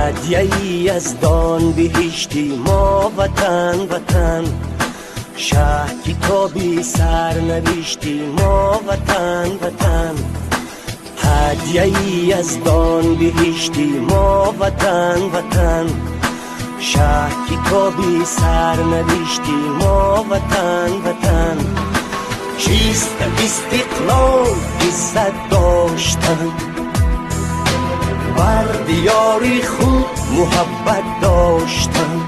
هدیه‌ای از دان بهشتی ما وطن وطن شهر کتابی سر نوشتی ما وطن وطن هدیه‌ای از دان بهشتی ما وطن وطن شهر کتابی سر نوشتی ما وطن وطن چیست استقلال عزت داشتن بر دیاری خود محبت داشتن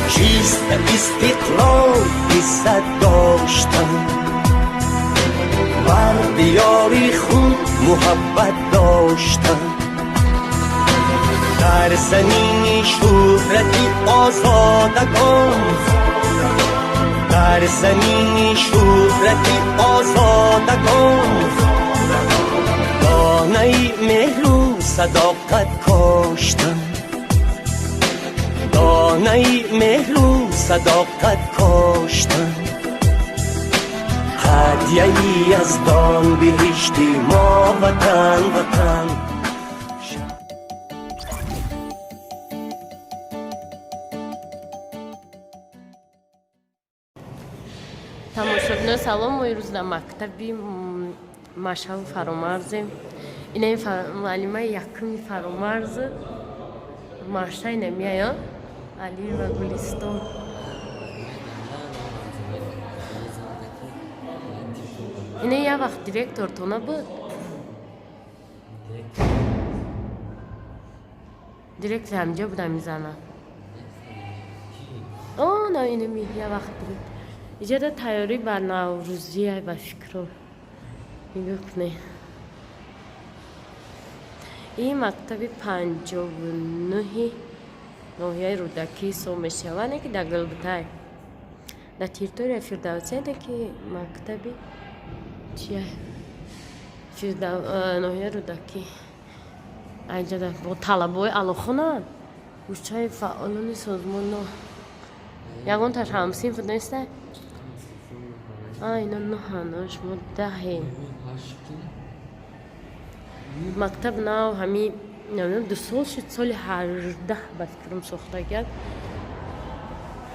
چیست استقلال عزت داشتن بر دیاری خود محبت داشتن در زمین شهرتی آزادگان در زمین شهرتی آزادگان دانه مهر و صداقت کاشتن دانه مهر و صداقت کاشتن هدیه‌ای از دان بهشتی ما وطن وطن тамошобинои салом мо ирӯз дар мактаби машҳави фаромарзем инаи муаллимаи якуми фаромарз машҳаи намияя али ва гулистон ина як вақт директор то набуд директор ҳамҷо буда мизанад на инами як вақт буд иҷода тайёрӣ ба наврӯзия ба фикром нигоҳ куне ин мактаби 59-и ноҳияи рӯдакӣ ҳисоб мешавад не ки дар гулбутай дар территорияи фирдавсияде ки мактаби чия ноҳияи рӯдакӣ айҷода бо талабаҳои алохонанд гӯшаи фаъолони созмон ягонташ ҳамсинф нестад اینا نه هنوز ما 10 مکتب نو همین نمیدونم 2 سال شد سال 18 بس کردم ساخته کرد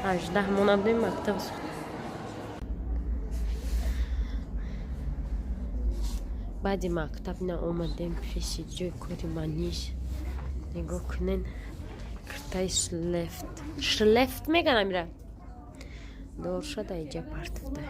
18 ما نبودیم مکتب ساخته بعد مکتب نه اومدیم پیش جای کاری منیش نگاه کنین کرتای شلفت میگن امیره دور شده اینجا پرتفته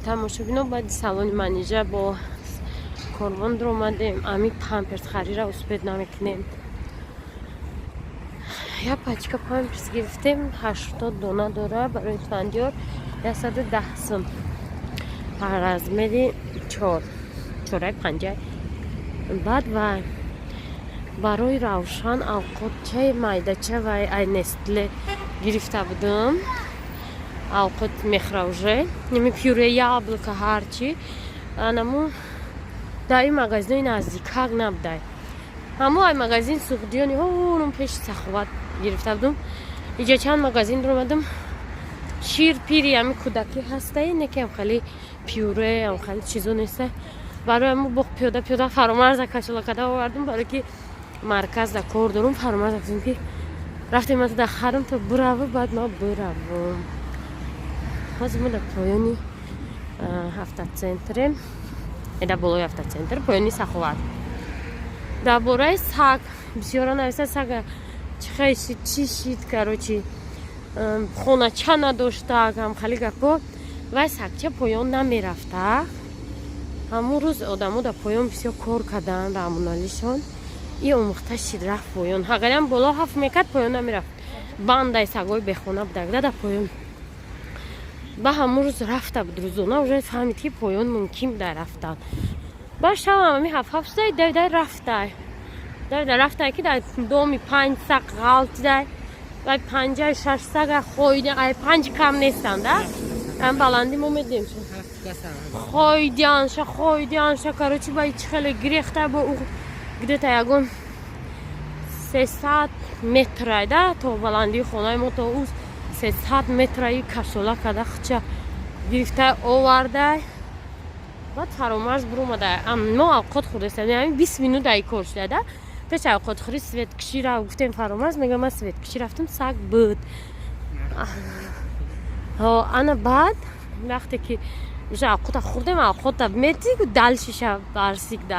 тамошобино баъди салони манеҷа бо корвон дар омадем ами памперс харида успед намекунем як пачка памперс гирифтем 80 дона дора барои фандиёр 110 сум размери 4.5 баъд ва барои равшан алқотчаи майдача ва ай нестле гирифта будам алқот мехравже ними пюре яблоко ҳарчи анаму дар ин магазини наздикак набудай ҳамо ай магазин суғдиёни ҳонум пеши саховат гирифта будам иҷа чанд магазин дар омадам шир пири ами кӯдакӣ ҳастай некам хали пюре ам хали чизо неста барои аму боқ пиёда фаромарза кашалакада овардам барои ки марказ да кор дорум фаромарза гуфтам ки рафтем ман да харам то бурава баъд ман буравам ҳозир мо дар поёни ҳафтацентре дар болои ҳафтацентр поёни саховат дар бораи саг бисёра нависта сага чихай шид чӣ шид короче хонача надошта ам хали гапо вай сагча поён намерафта ҳамун рӯз одамо дар поён бисёр кор карданд рамоналишон и омӯхта шид рафт поён ҳагарам боло ҳафт мекард поён намерафт бандаи сагои бехона будагда дар поён ба ҳамун рӯз рафта буд рӯзона уже фаҳмид ки поён мумкин дар рафтан ба шавам ами ҳафтаи дай рафтай ки дар доми 5 саг ғалтидай ва 5-6 сага хойда ай 5 кам нестанд ам баланди мо медем хойдянша короче ба ич хеле грехта бо где-то ягон 300 метрайда то баландии хонаи мо то уз 300 метраи кашола када хча гирифта оварда баъд фаромарз буромада мо авқот хӯрдастам яъни 20 минут ай кор шудада пеш авқотхӯрӣ светкиширо гуфтем фаромарз мегӯяд ман светкишӣ рафтам саг буд ана баъд вақте ки уша авқота хӯрдем авқота метику далшиша барсикда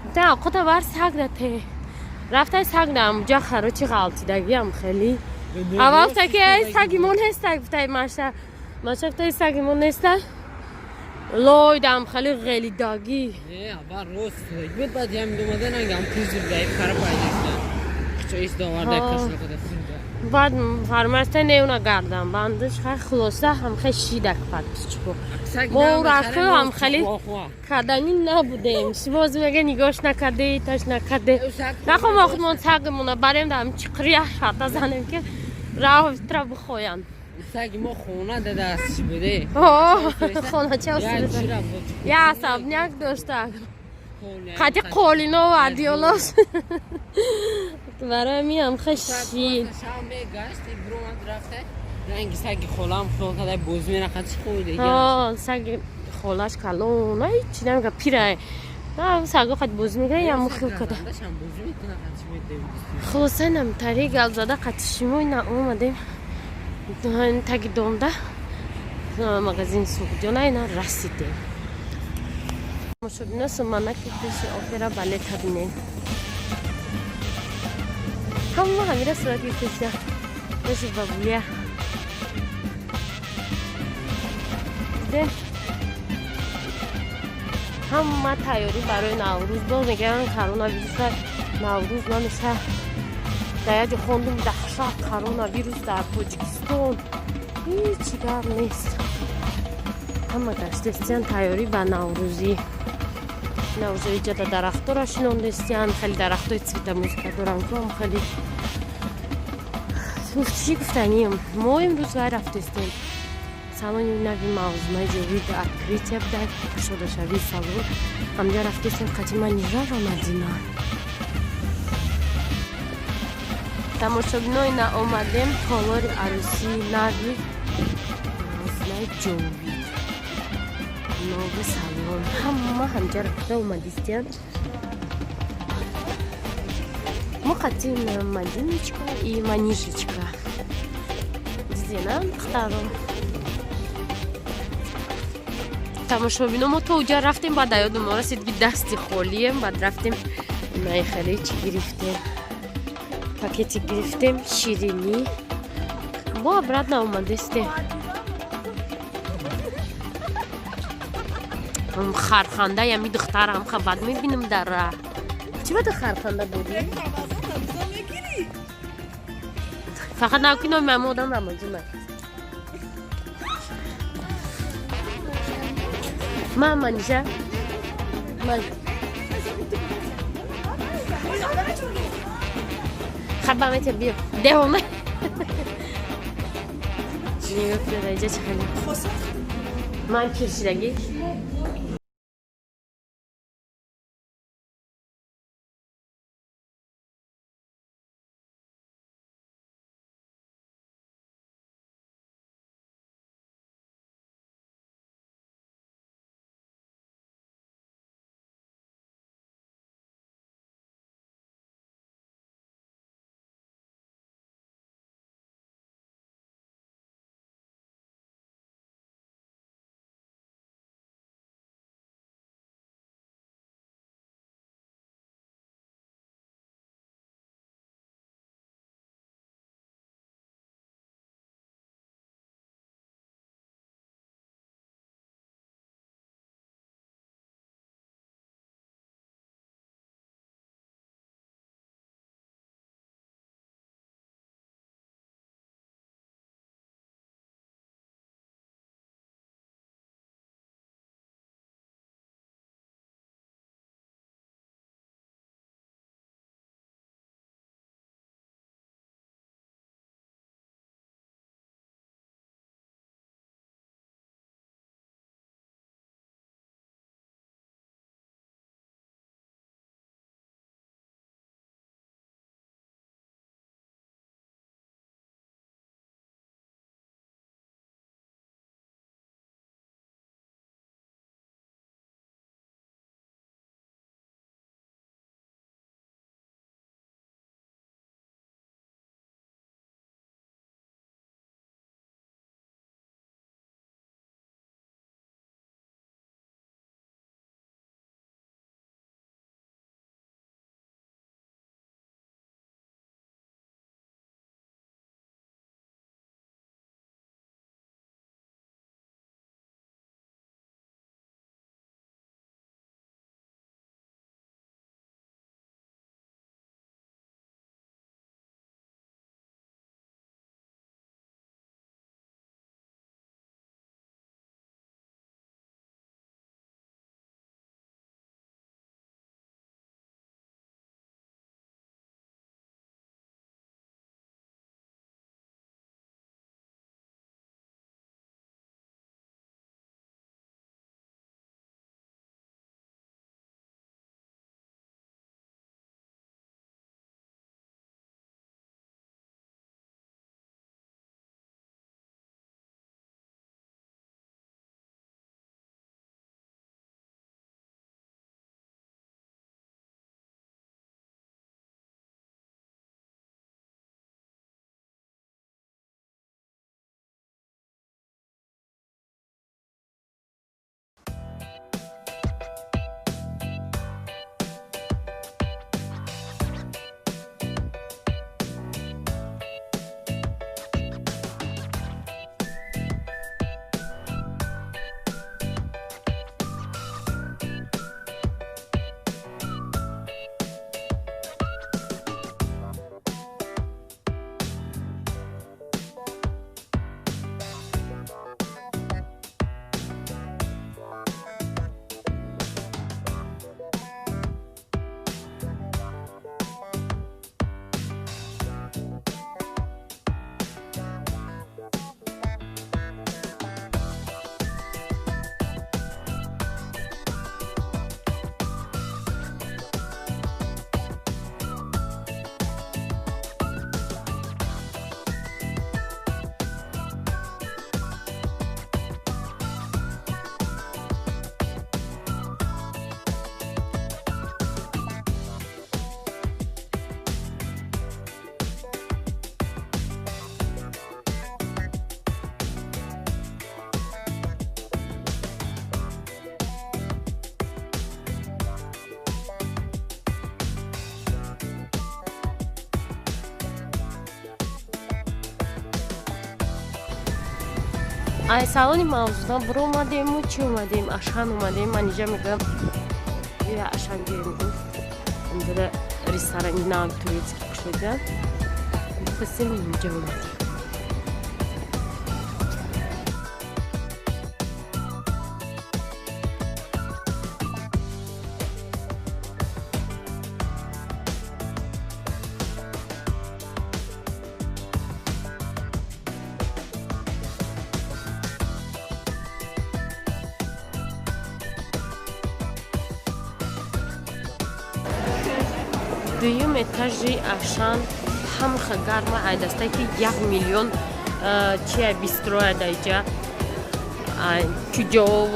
гуфтем авқота бар сагда те рафтай сагда амуҷа харочи ғалтидагиам хеле аввал гуфта ки ай саги мо неста гуфтай маша гуфтай саги мо неста лойдам хеле ғелидагӣ бар рост буд баъд ям думадан ангам кузир гаиб кара пайдастан чоис доварда кашлакада баъд фармаста неуна гардам бандаш хай хулоса ҳам хай шидак падчко мо рафту ҳам хеле кадани набудем боз мега нигоҳш накарде таш накарде нахом охудмон сагимона барем дам чиқрия шата занем ки рафтра бихоян саги мо хона дадастш буде хонача я асабняк дошта қати қолино вардиолос барои миам хашид ранги саги холам хонкадай бозмера қати қойде саги холаш калон ҳеҷ намега пирай саго қати боз мегира я мухил када хулоса нам тари гал зада қати шимои на омадем таги домда магазин суқҷона ина расидем мошобина суманаки пеши опера балет ҳабинем ҳама ҳамира сурати пеша пеши бабулия дидем ҳама тайёрӣ барои наврӯз боз мегӯянд коронавируса наврӯз намеша дар як ҷо хондум дахшат коронавирус дар тоҷикистон ҳеҷ гап нест ҳама гаштестиянд тайёрӣ ба наврӯзӣ наврӯзои ҷада дарахтора шинондестиянд хеле дарахтои цвета музика доранд ам хеле чӣ гуфтаним мо имрӯз вай рафтестем салони нави мавзунаи ҷовид открития буда шодашавии салон ҳамҷа рафтестем қадима нижара мадина тамошобинои на омадем толори арӯсии нави мавзунаи ҷовид нови салон ҳама ҳамҷа рафта омадистиянд мо қатӣ мадиночка и манижечка дидена духтаро тамошобино мо то уҷа рафтем баъд ёдум расид ки дасти холием баъд рафтем инаи хеле чӣ гирифтем пакети гирифтем ширинӣ бо обратно омадестем харханда ями духтарам хабад мебинам дар чӣ бада харханда буди фақат навки номи мамодам рамазон накард мама ниша ман хабамете биё девоме нигоҳ кунед аҷа чӣ хеле ман киршидагӣ ай салони мавзудан буро омадему чӣ омадем ашан омадем ман инҷа мегӯям я ашан гирем гуфт инҷода ресторанги нав турецки кушодан хусем инҷа омадем дуюм этажи ашан ҳамха гарма айдастай ки 1 миллион чия бистроя дайҷа чуҷов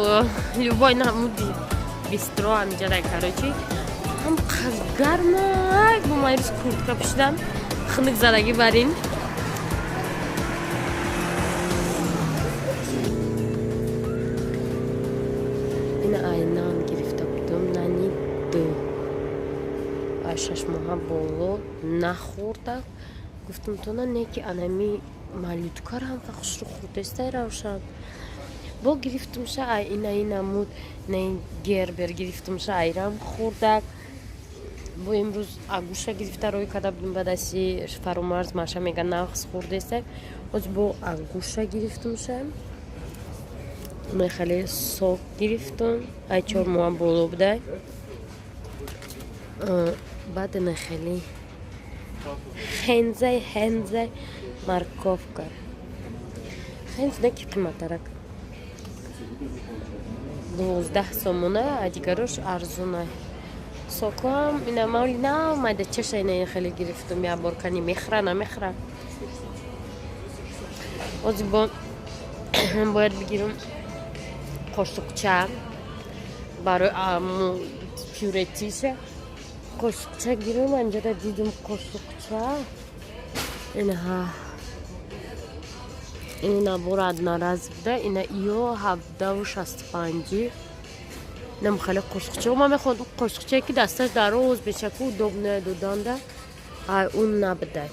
любой намуди бистро амҷа дай карочи ҳамха гарма бо майрус куртка пӯшидам хунук задаги барин ин айнам гирифта будам нани 6 моҳа боло нахӯрда гуфтам тона неки анами малюткарам фахшру хурдестай равшан бо гирифтумша ай инамуд не гербер гирифтумша айрам хӯрдак бо имрӯз агуша гирифта рӯй када будем ба дасти фаромарз маша мега нағз хӯрдестай оз бо агуша гирифтумша ина хеле сок гирифтум ай 4 моҳа боло будай баъд ина хеле хензай морковка хенз неки қиматтарак 12 сомона а дигарош арзуна сокам ина мали наомада чаша ина хеле гирифтум я боркани мехра намехра ози бояд бигирам қошуқча барои пюретиша қошуқча гирам анҷода дидум қошуқча инаҳа ин набор однораз буда ина иё 1765 нам хеле қошуқча ма мехоҳам қошуқчае ки дасташ дароз бешаку добная доданда ай он набуда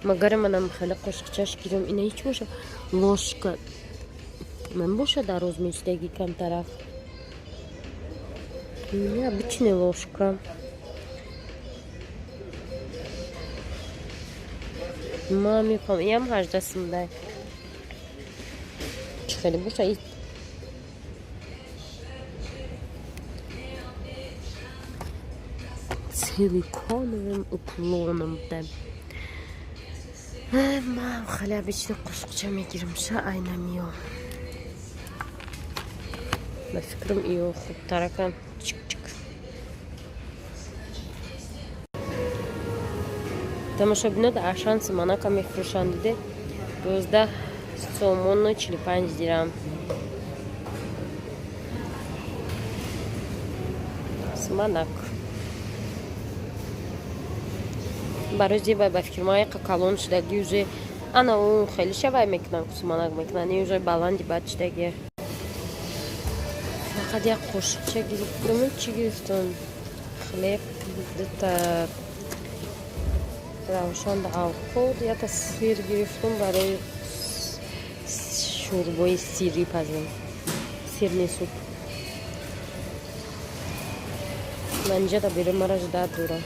магаре манам хеле қошуқчаш гирам ина ҳич боша лошка ман боша дароз мечидаги камтараф обычная ложка мами ям 18 сумдай хеле боша силиконовым уклоном будем ман хеле обычный қошуқча мегиримша айнамиё ба фикрам иё хубтаракам чик-чик тамошобинода ашан симанака мефурӯшанд диде 12 сомону 45 дирам симанак барои зебай ба фикрмаи калон шудаги уже ана он хеле шавай мекунам симанак мекунам ин уже баланди бад шудаги фақат як қошуқча гирифтум чӣ гирифтум хлеб где-то равшан алход яка сир гирифтум барои шӯрбои сирӣ пазем сирни суп манҷада берем мара жуда дура